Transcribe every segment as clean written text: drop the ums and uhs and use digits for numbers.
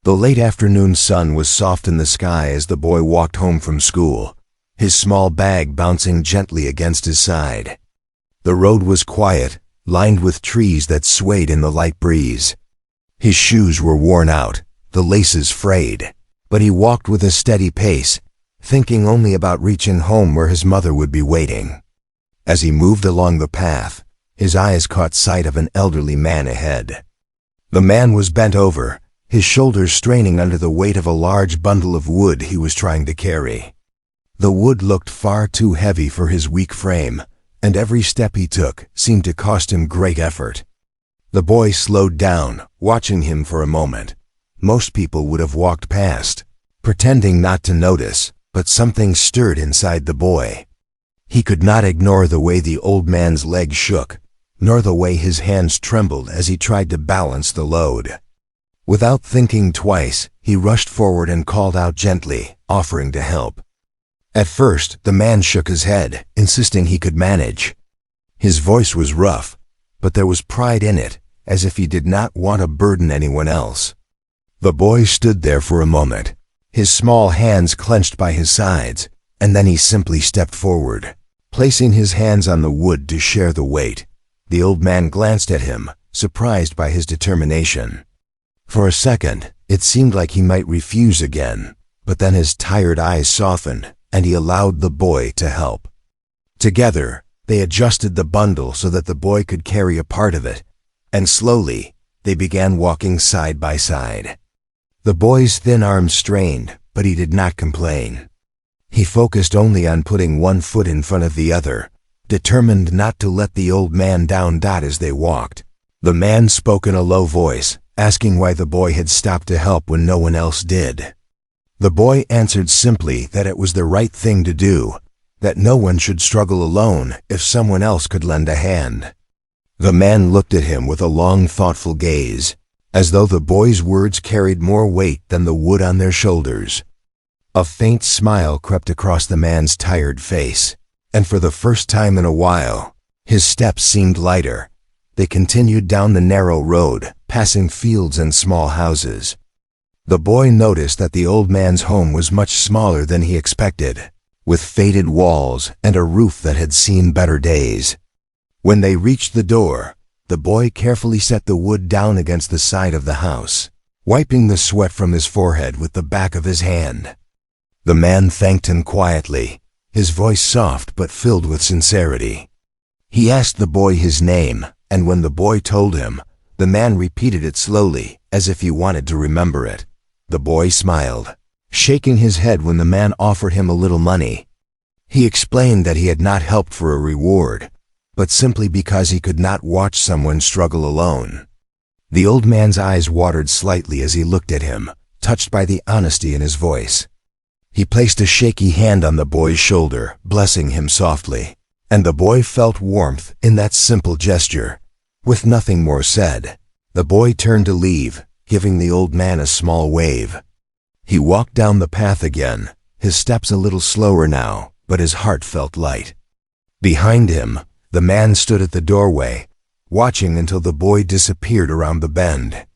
The late afternoon sun was soft in the sky as the boy walked home from school, his small bag bouncing gently against his side. The road was quiet, lined with trees that swayed in the light breeze. His shoes were worn out, the laces frayed, but he walked with a steady pace, thinking only about reaching home where his mother would be waiting. As he moved along the path, his eyes caught sight of an elderly man ahead. The man was bent over, his shoulders straining under the weight of a large bundle of wood he was trying to carry. The wood looked far too heavy for his weak frame, and every step he took seemed to cost him great effort. The boy slowed down, watching him for a moment. Most people would have walked past, pretending not to notice, but something stirred inside the boy. He could not ignore the way the old man's legs shook, nor the way his hands trembled as he tried to balance the load. Without thinking twice, he rushed forward and called out gently, offering to help. At first, the man shook his head, insisting he could manage. His voice was rough, but there was pride in it, as if he did not want to burden anyone else. The boy stood there for a moment, his small hands clenched by his sides, and then he simply stepped forward, placing his hands on the wood to share the weight. The old man glanced at him, surprised by his determination. For a second, it seemed like he might refuse again, but then his tired eyes softened, and he allowed the boy to help. Together, they adjusted the bundle so that the boy could carry a part of it, and slowly, they began walking side by side. The boy's thin arms strained, but he did not complain. He focused only on putting one foot in front of the other, determined not to let the old man down. As they walked, the man spoke in a low voice, asking why the boy had stopped to help when no one else did. The boy answered simply that it was the right thing to do, that no one should struggle alone if someone else could lend a hand. The man looked at him with a long, thoughtful gaze, as though the boy's words carried more weight than the wood on their shoulders. A faint smile crept across the man's tired face, and for the first time in a while, his steps seemed lighter. They continued down the narrow road, passing fields and small houses. The boy noticed that the old man's home was much smaller than he expected, with faded walls and a roof that had seen better days. When they reached the door, the boy carefully set the wood down against the side of the house, wiping the sweat from his forehead with the back of his hand. The man thanked him quietly, his voice soft but filled with sincerity. He asked the boy his name, and when the boy told him, the man repeated it slowly, as if he wanted to remember it. The boy smiled, shaking his head when the man offered him a little money. He explained that he had not helped for a reward, but simply because he could not watch someone struggle alone. The old man's eyes watered slightly as he looked at him, touched by the honesty in his voice. He placed a shaky hand on the boy's shoulder, blessing him softly, and the boy felt warmth in that simple gesture. With nothing more said, the boy turned to leave, giving the old man a small wave. He walked down the path again, his steps a little slower now, but his heart felt light. Behind him, the man stood at the doorway, watching until the boy disappeared around the bend.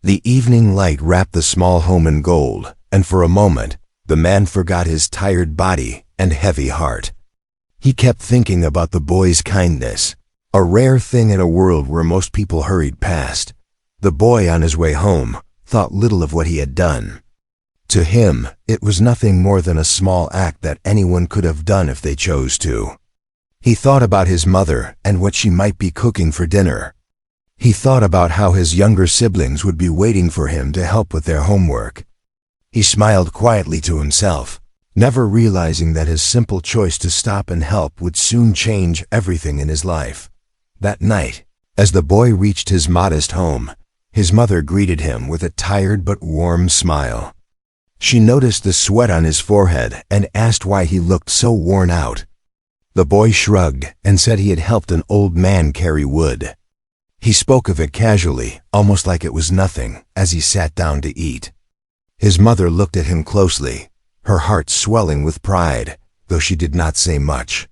The evening light wrapped the small home in gold, and for a moment, the man forgot his tired body and heavy heart. He kept thinking about the boy's kindness, a rare thing in a world where most people hurried past. The boy on his way home thought little of what he had done. To him, it was nothing more than a small act that anyone could have done if they chose to. He thought about his mother and what she might be cooking for dinner. He thought about how his younger siblings would be waiting for him to help with their homework. He smiled quietly to himself, never realizing that his simple choice to stop and help would soon change everything in his life. That night, as the boy reached his modest home, his mother greeted him with a tired but warm smile. She noticed the sweat on his forehead and asked why he looked so worn out. The boy shrugged and said he had helped an old man carry wood. He spoke of it casually, almost like it was nothing, as he sat down to eat. His mother looked at him closely, her heart swelling with pride, though she did not say much.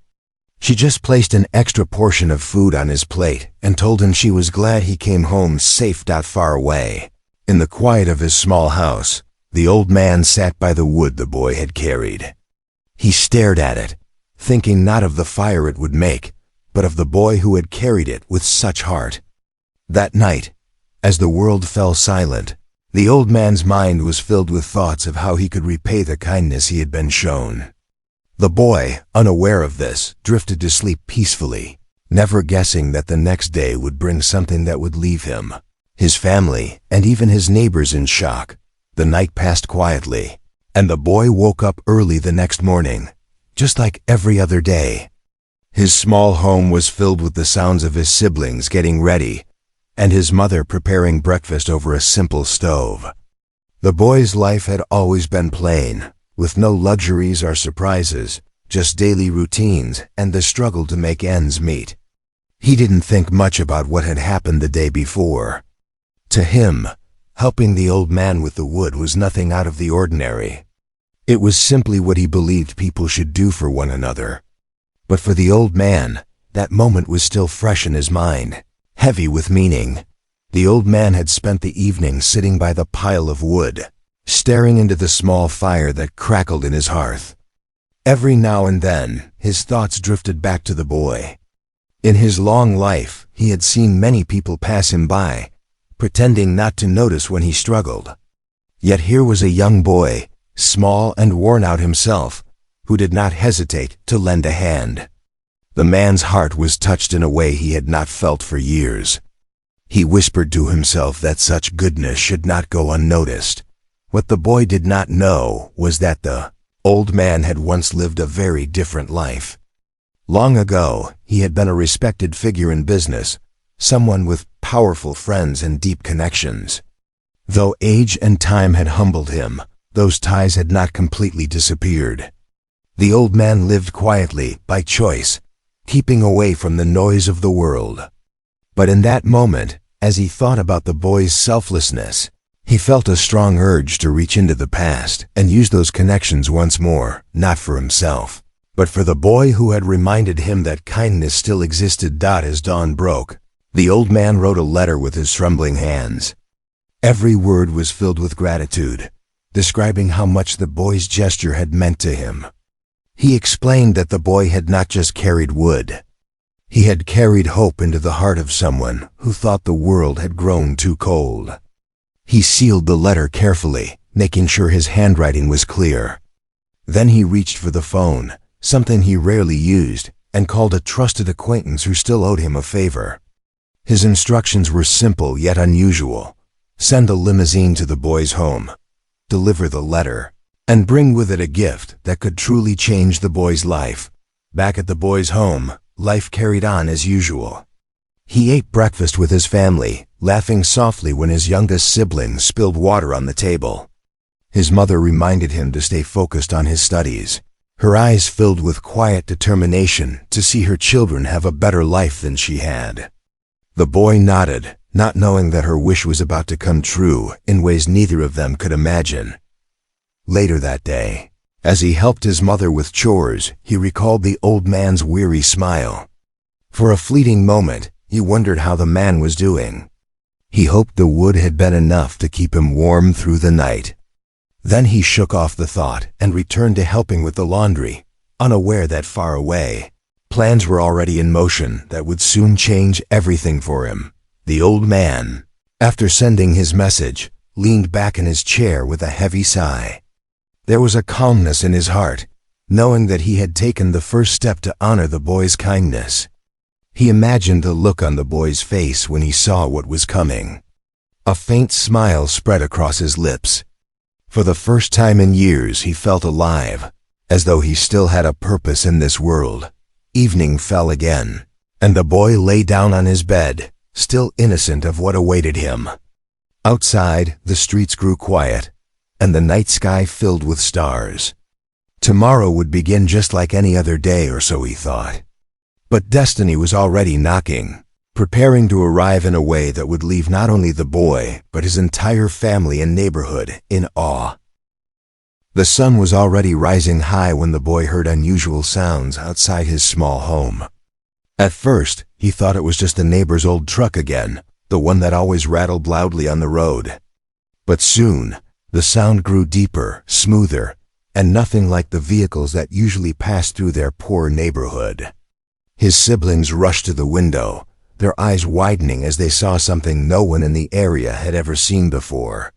She just placed an extra portion of food on his plate and told him she was glad he came home safe. Far away. In the quiet of his small house, the old man sat by the wood the boy had carried. He stared at it, thinking not of the fire it would make, but of the boy who had carried it with such heart. That night, as the world fell silent, the old man's mind was filled with thoughts of how he could repay the kindness he had been shown. The boy, unaware of this, drifted to sleep peacefully, never guessing that the next day would bring something that would leave him, his family, and even his neighbors in shock. The night passed quietly, and the boy woke up early the next morning, just like every other day. His small home was filled with the sounds of his siblings getting ready, and his mother preparing breakfast over a simple stove. The boy's life had always been plain, with no luxuries or surprises, just daily routines and the struggle to make ends meet. He didn't think much about what had happened the day before. To him, helping the old man with the wood was nothing out of the ordinary. It was simply what he believed people should do for one another. But for the old man, that moment was still fresh in his mind, heavy with meaning. The old man had spent the evening sitting by the pile of wood, staring into the small fire that crackled in his hearth. Every now and then, his thoughts drifted back to the boy. In his long life, he had seen many people pass him by, pretending not to notice when he struggled. Yet here was a young boy, small and worn out himself, who did not hesitate to lend a hand. The man's heart was touched in a way he had not felt for years. He whispered to himself that such goodness should not go unnoticed. What the boy did not know was that the old man had once lived a very different life. Long ago, he had been a respected figure in business, someone with powerful friends and deep connections. Though age and time had humbled him, those ties had not completely disappeared. The old man lived quietly, by choice, keeping away from the noise of the world. But in that moment, as he thought about the boy's selflessness, he felt a strong urge to reach into the past and use those connections once more, not for himself, but for the boy who had reminded him that kindness still existed. As dawn broke, the old man wrote a letter with his trembling hands. Every word was filled with gratitude, describing how much the boy's gesture had meant to him. He explained that the boy had not just carried wood. He had carried hope into the heart of someone who thought the world had grown too cold. He sealed the letter carefully, making sure his handwriting was clear. Then he reached for the phone, something he rarely used, and called a trusted acquaintance who still owed him a favor. His instructions were simple yet unusual. Send a limousine to the boy's home, deliver the letter, and bring with it a gift that could truly change the boy's life. Back at the boy's home, life carried on as usual. He ate breakfast with his family, laughing softly when his youngest sibling spilled water on the table. His mother reminded him to stay focused on his studies, her eyes filled with quiet determination to see her children have a better life than she had. The boy nodded, not knowing that her wish was about to come true in ways neither of them could imagine. Later that day, as he helped his mother with chores, he recalled the old man's weary smile. For a fleeting moment, he wondered how the man was doing. He hoped the wood had been enough to keep him warm through the night. Then he shook off the thought and returned to helping with the laundry, unaware that far away, plans were already in motion that would soon change everything for him. The old man, after sending his message, leaned back in his chair with a heavy sigh. There was a calmness in his heart, knowing that he had taken the first step to honor the boy's kindness. He imagined the look on the boy's face when he saw what was coming. A faint smile spread across his lips. For the first time in years he felt alive, as though he still had a purpose in this world. Evening fell again, and the boy lay down on his bed, still innocent of what awaited him. Outside, the streets grew quiet, and the night sky filled with stars. Tomorrow would begin just like any other day, or so he thought. But destiny was already knocking, preparing to arrive in a way that would leave not only the boy, but his entire family and neighborhood in awe. The sun was already rising high when the boy heard unusual sounds outside his small home. At first, he thought it was just the neighbor's old truck again, the one that always rattled loudly on the road. But soon, the sound grew deeper, smoother, and nothing like the vehicles that usually passed through their poor neighborhood. His siblings rushed to the window, their eyes widening as they saw something no one in the area had ever seen before.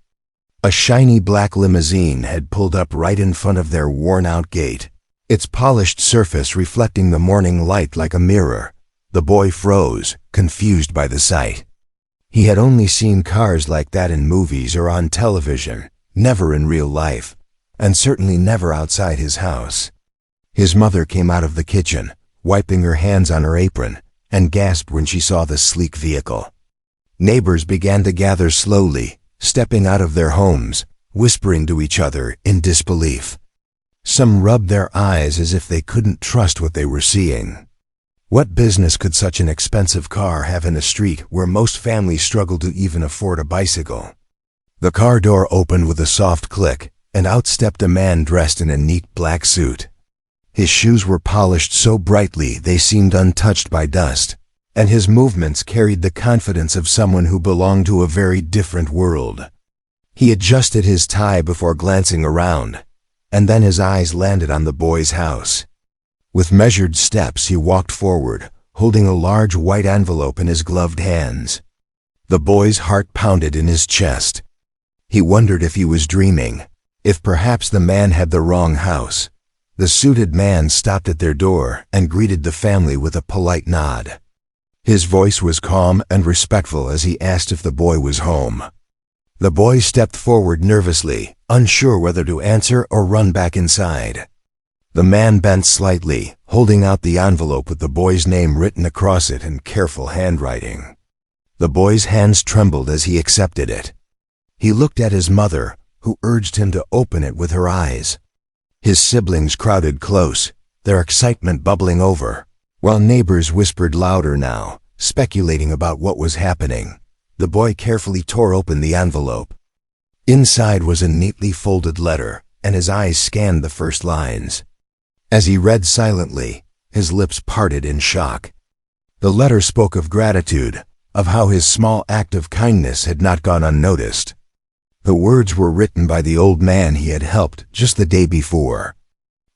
A shiny black limousine had pulled up right in front of their worn-out gate, its polished surface reflecting the morning light like a mirror. The boy froze, confused by the sight. He had only seen cars like that in movies or on television, never in real life, and certainly never outside his house. His mother came out of the kitchen, wiping her hands on her apron, and gasped when she saw the sleek vehicle. Neighbors began to gather slowly, stepping out of their homes, whispering to each other in disbelief. Some rubbed their eyes as if they couldn't trust what they were seeing. What business could such an expensive car have in a street where most families struggle to even afford a bicycle? The car door opened with a soft click, and out stepped a man dressed in a neat black suit. His shoes were polished so brightly they seemed untouched by dust, and his movements carried the confidence of someone who belonged to a very different world. He adjusted his tie before glancing around, and then his eyes landed on the boy's house. With measured steps he walked forward, holding a large white envelope in his gloved hands. The boy's heart pounded in his chest. He wondered if he was dreaming, if perhaps the man had the wrong house. The suited man stopped at their door and greeted the family with a polite nod. His voice was calm and respectful as he asked if the boy was home. The boy stepped forward nervously, unsure whether to answer or run back inside. The man bent slightly, holding out the envelope with the boy's name written across it in careful handwriting. The boy's hands trembled as he accepted it. He looked at his mother, who urged him to open it with her eyes. His siblings crowded close, their excitement bubbling over, while neighbors whispered louder now, speculating about what was happening. The boy carefully tore open the envelope. Inside was a neatly folded letter, and his eyes scanned the first lines. As he read silently, his lips parted in shock. The letter spoke of gratitude, of how his small act of kindness had not gone unnoticed. The words were written by the old man he had helped just the day before.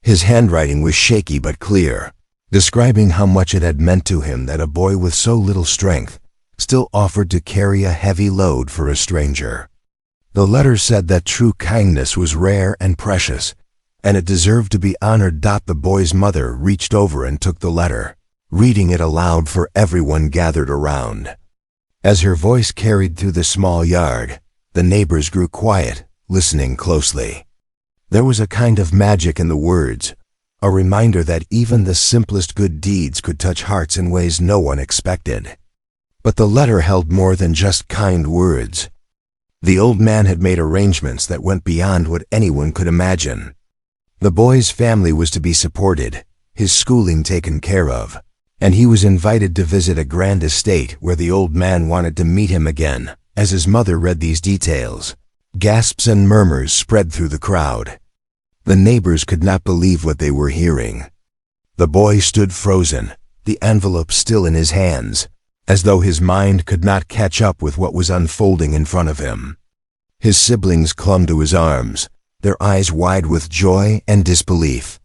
His handwriting was shaky but clear, describing how much it had meant to him that a boy with so little strength still offered to carry a heavy load for a stranger. The letter said that true kindness was rare and precious, and it deserved to be honored. The boy's mother reached over and took the letter, reading it aloud for everyone gathered around. As her voice carried through the small yard, the neighbors grew quiet, listening closely. There was a kind of magic in the words, a reminder that even the simplest good deeds could touch hearts in ways no one expected. But the letter held more than just kind words. The old man had made arrangements that went beyond what anyone could imagine. The boy's family was to be supported, his schooling taken care of, and he was invited to visit a grand estate where the old man wanted to meet him again. As his mother read these details, gasps and murmurs spread through the crowd. The neighbors could not believe what they were hearing. The boy stood frozen, the envelope still in his hands, as though his mind could not catch up with what was unfolding in front of him. His siblings clung to his arms, their eyes wide with joy and disbelief.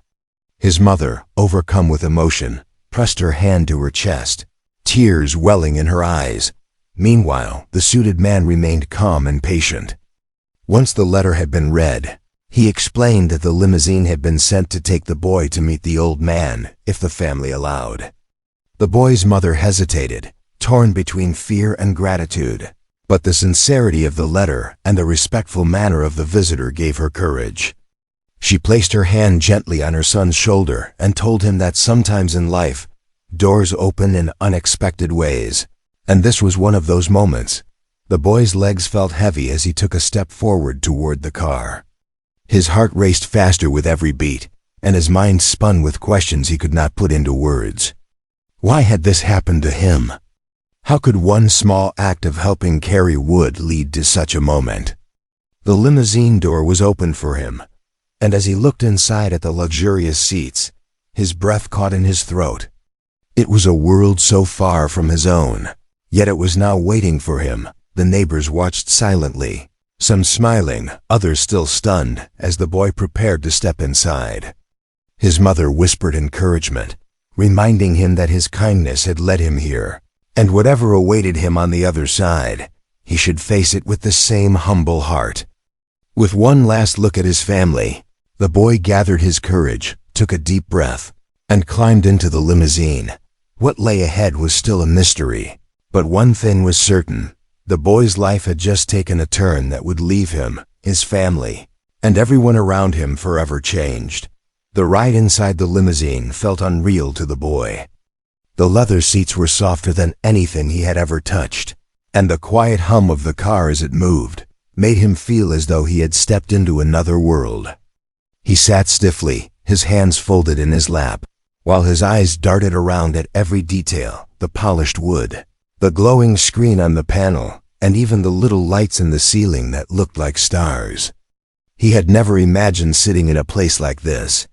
His mother, overcome with emotion, pressed her hand to her chest, tears welling in her eyes. Meanwhile, the suited man remained calm and patient. Once the letter had been read, he explained that the limousine had been sent to take the boy to meet the old man, if the family allowed. The boy's mother hesitated, torn between fear and gratitude, but the sincerity of the letter and the respectful manner of the visitor gave her courage. She placed her hand gently on her son's shoulder and told him that sometimes in life, doors open in unexpected ways, and this was one of those moments. The boy's legs felt heavy as he took a step forward toward the car. His heart raced faster with every beat, and his mind spun with questions he could not put into words. Why had this happened to him? How could one small act of helping carry wood lead to such a moment? The limousine door was opened for him, and as he looked inside at the luxurious seats, his breath caught in his throat. It was a world so far from his own, yet it was now waiting for him. The neighbors watched silently, some smiling, others still stunned, as the boy prepared to step inside. His mother whispered encouragement, reminding him that his kindness had led him here, and whatever awaited him on the other side, he should face it with the same humble heart. With one last look at his family, the boy gathered his courage, took a deep breath, and climbed into the limousine. What lay ahead was still a mystery, but one thing was certain: the boy's life had just taken a turn that would leave him, his family, and everyone around him forever changed. The ride inside the limousine felt unreal to the boy. The leather seats were softer than anything he had ever touched, and the quiet hum of the car as it moved made him feel as though he had stepped into another world. He sat stiffly, his hands folded in his lap, while his eyes darted around at every detail: the polished wood, the glowing screen on the panel, and even the little lights in the ceiling that looked like stars. He had never imagined sitting in a place like this.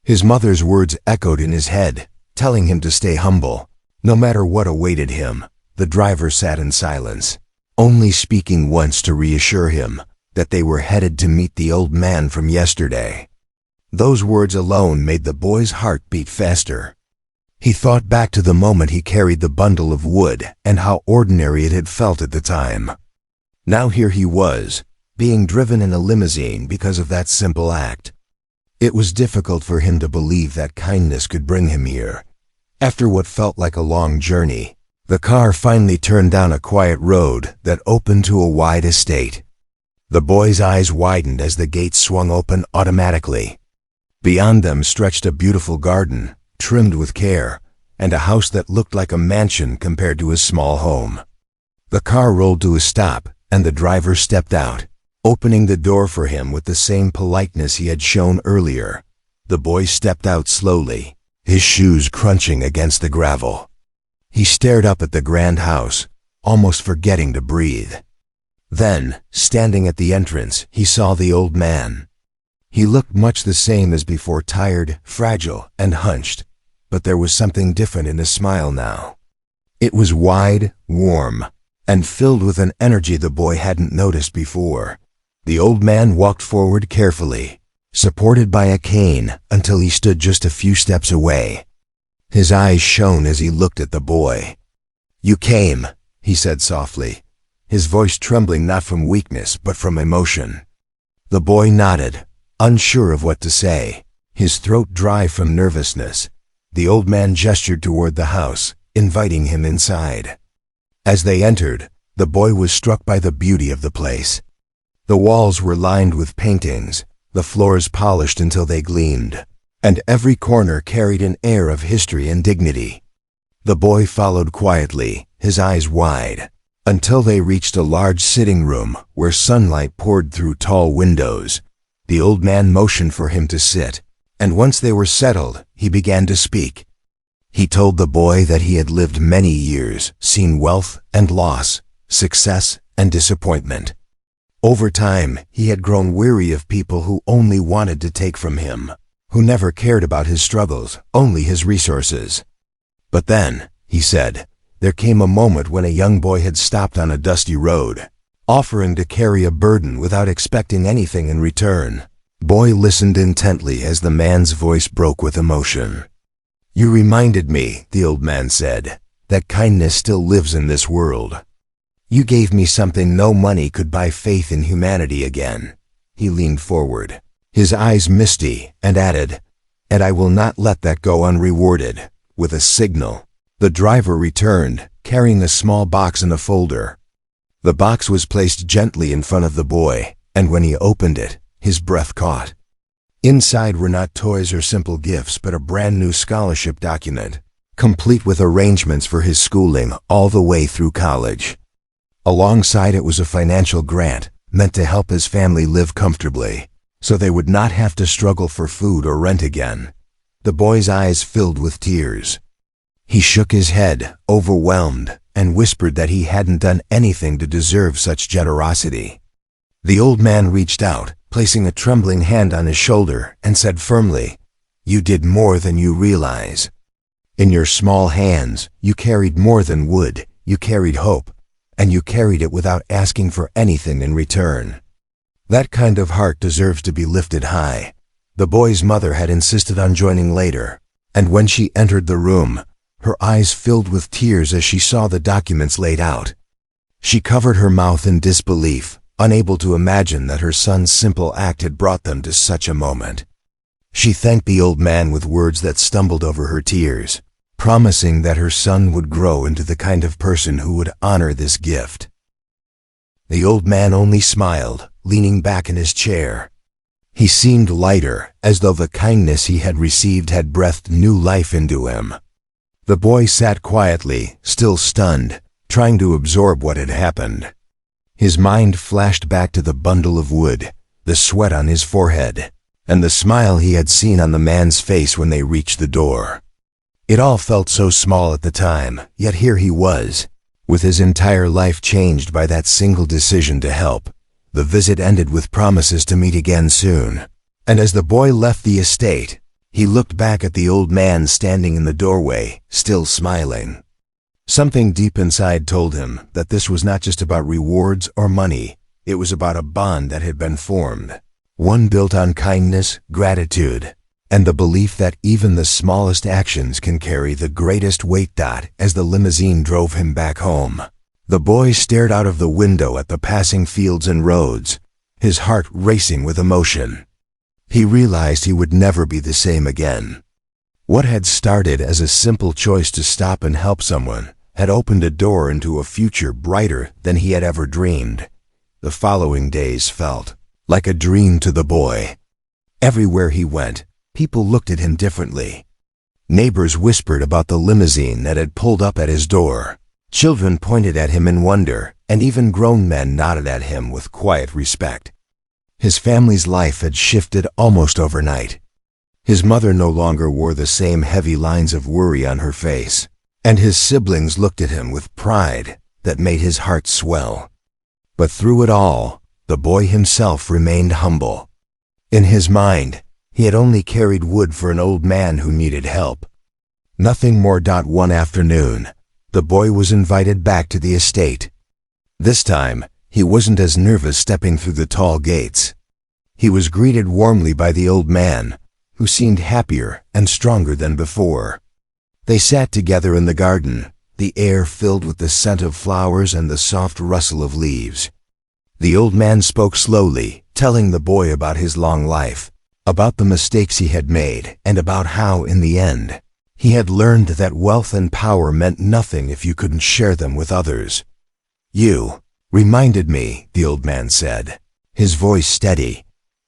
His mother's words echoed in his head, telling him to stay humble, no matter what awaited him. The driver sat in silence, only speaking once to reassure him that they were headed to meet the old man from yesterday. Those words alone made the boy's heart beat faster. He thought back to the moment he carried the bundle of wood and how ordinary it had felt at the time. Now here he was, being driven in a limousine because of that simple act. It was difficult for him to believe that kindness could bring him here. After what felt like a long journey, the car finally turned down a quiet road that opened to a wide estate. The boy's eyes widened as the gates swung open automatically. Beyond them stretched a beautiful garden, trimmed with care, and a house that looked like a mansion compared to his small home. The car rolled to a stop, and the driver stepped out, opening the door for him with the same politeness he had shown earlier. The boy stepped out slowly, his shoes crunching against the gravel. He stared up at the grand house, almost forgetting to breathe. Then, standing at the entrance, he saw the old man. He looked much the same as before, tired, fragile, and hunched, but there was something different in his smile now. It was wide, warm, and filled with an energy the boy hadn't noticed before. The old man walked forward carefully, supported by a cane, until he stood just a few steps away. His eyes shone as he looked at the boy. "You came," he said softly, his voice trembling not from weakness but from emotion. The boy nodded, unsure of what to say, his throat dry from nervousness. The old man gestured toward the house, inviting him inside. As they entered, the boy was struck by the beauty of the place. The walls were lined with paintings, the floors polished until they gleamed, and every corner carried an air of history and dignity. The boy followed quietly, his eyes wide, until they reached a large sitting room where sunlight poured through tall windows. The old man motioned for him to sit, and once they were settled, he began to speak. He told the boy that he had lived many years, seen wealth and loss, success and disappointment. Over time, he had grown weary of people who only wanted to take from him, who never cared about his struggles, only his resources. But then, he said, there came a moment when a young boy had stopped on a dusty road, offering to carry a burden without expecting anything in return. Boy listened intently as the man's voice broke with emotion. "You reminded me," the old man said, "that kindness still lives in this world. You gave me something no money could buy: faith in humanity again." He leaned forward, his eyes misty, and added, "And I will not let that go unrewarded." With a signal, the driver returned, carrying a small box and a folder. The box was placed gently in front of the boy, and when he opened it, his breath caught. Inside were not toys or simple gifts, but a brand new scholarship document, complete with arrangements for his schooling all the way through college. Alongside it was a financial grant meant to help his family live comfortably, so they would not have to struggle for food or rent again. The boy's eyes filled with tears. He shook his head, overwhelmed, and whispered that he hadn't done anything to deserve such generosity. The old man reached out, placing a trembling hand on his shoulder, and said firmly, "You did more than you realize. In your small hands, you carried more than wood, you carried hope, and you carried it without asking for anything in return. That kind of heart deserves to be lifted high. The boy's mother had insisted on joining later, and when she entered the room, her eyes filled with tears as she saw the documents laid out. She covered her mouth in disbelief, unable to imagine that her son's simple act had brought them to such a moment. She thanked the old man with words that stumbled over her tears, promising that her son would grow into the kind of person who would honor this gift. The old man only smiled, leaning back in his chair. He seemed lighter, as though the kindness he had received had breathed new life into him. The boy sat quietly, still stunned, trying to absorb what had happened. His mind flashed back to the bundle of wood, the sweat on his forehead, and the smile he had seen on the man's face when they reached the door. It all felt so small at the time, yet here he was, with his entire life changed by that single decision to help. The visit ended with promises to meet again soon, and as the boy left the estate, he looked back at the old man standing in the doorway, still smiling. Something deep inside told him that this was not just about rewards or money, it was about a bond that had been formed, one built on kindness, gratitude, and the belief that even the smallest actions can carry the greatest weight. As the limousine drove him back home, the boy stared out of the window at the passing fields and roads, his heart racing with emotion. He realized he would never be the same again. What had started as a simple choice to stop and help someone had opened a door into a future brighter than he had ever dreamed. The following days felt like a dream to the boy. Everywhere he went, people looked at him differently. Neighbors whispered about the limousine that had pulled up at his door. Children pointed at him in wonder, and even grown men nodded at him with quiet respect. His family's life had shifted almost overnight. His mother no longer wore the same heavy lines of worry on her face, and his siblings looked at him with pride that made his heart swell. But through it all, the boy himself remained humble. In his mind, he had only carried wood for an old man who needed help. Nothing more. One afternoon, the boy was invited back to the estate. This time, he wasn't as nervous stepping through the tall gates. He was greeted warmly by the old man, who seemed happier and stronger than before. They sat together in the garden, the air filled with the scent of flowers and the soft rustle of leaves. The old man spoke slowly, telling the boy about his long life, about the mistakes he had made, and about how, in the end, he had learned that wealth and power meant nothing if you couldn't share them with others. "You reminded me," the old man said, his voice steady,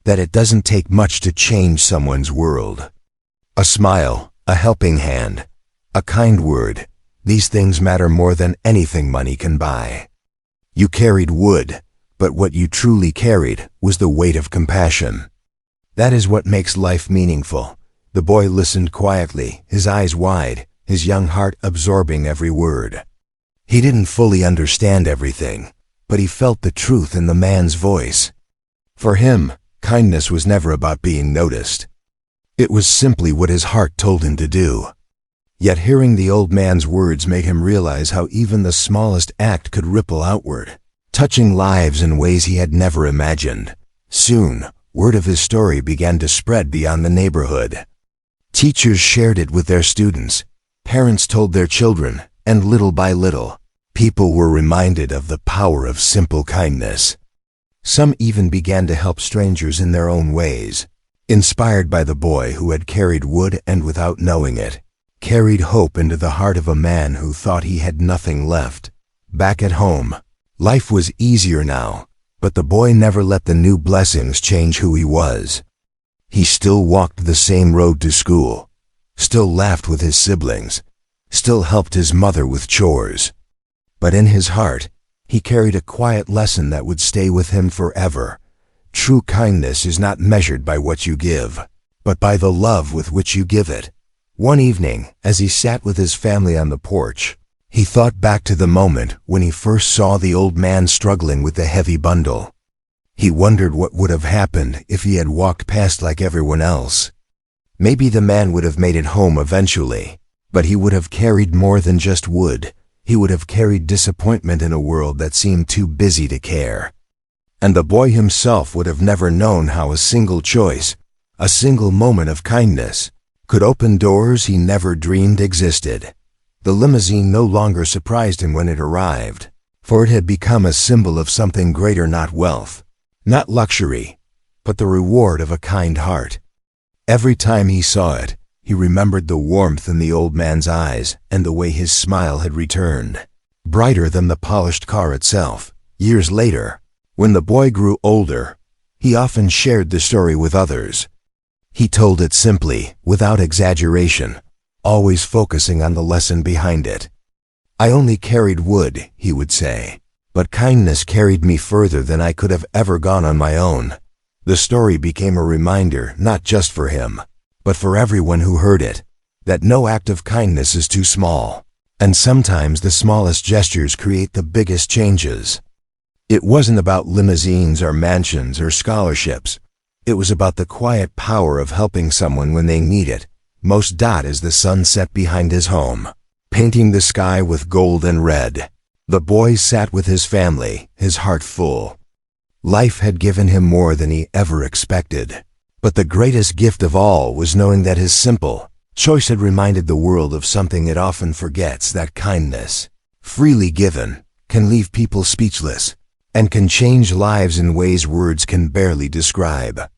"that it doesn't take much to change someone's world. A smile, a helping hand, a kind word, these things matter more than anything money can buy. You carried wood, but what you truly carried was the weight of compassion. That is what makes life meaningful." The boy listened quietly, his eyes wide, his young heart absorbing every word. He didn't fully understand everything, but he felt the truth in the man's voice. For him, kindness was never about being noticed. It was simply what his heart told him to do. Yet hearing the old man's words made him realize how even the smallest act could ripple outward, touching lives in ways he had never imagined. Soon, word of his story began to spread beyond the neighborhood. Teachers shared it with their students, parents told their children, and little by little, people were reminded of the power of simple kindness. Some even began to help strangers in their own ways, inspired by the boy who had carried wood and, without knowing it, carried hope into the heart of a man who thought he had nothing left. Back at home, life was easier now, but the boy never let the new blessings change who he was. He still walked the same road to school, still laughed with his siblings, still helped his mother with chores. But in his heart, he carried a quiet lesson that would stay with him forever. True kindness is not measured by what you give, but by the love with which you give it. One evening, as he sat with his family on the porch, he thought back to the moment when he first saw the old man struggling with the heavy bundle. He wondered what would have happened if he had walked past like everyone else. Maybe the man would have made it home eventually, but he would have carried more than just wood. he would have carried disappointment in a world that seemed too busy to care. And the boy himself would have never known how a single choice, a single moment of kindness, could open doors he never dreamed existed. The limousine no longer surprised him when it arrived, for it had become a symbol of something greater, not wealth, not luxury, but the reward of a kind heart. Every time he saw it, he remembered the warmth in the old man's eyes and the way his smile had returned, brighter than the polished car itself. Years later, when the boy grew older, he often shared the story with others. He told it simply, without exaggeration, always focusing on the lesson behind it. "I only carried wood," he would say, "but kindness carried me further than I could have ever gone on my own." The story became a reminder, not just for him, but for everyone who heard it, that no act of kindness is too small, and sometimes the smallest gestures create the biggest changes. It wasn't about limousines or mansions or scholarships. It was about the quiet power of helping someone when they need it most. As the sun set behind his home, painting the sky with gold and red, the boy sat with his family, his heart full. Life had given him more than he ever expected, but the greatest gift of all was knowing that his simple choice had reminded the world of something it often forgets: that kindness, freely given, can leave people speechless and can change lives in ways words can barely describe.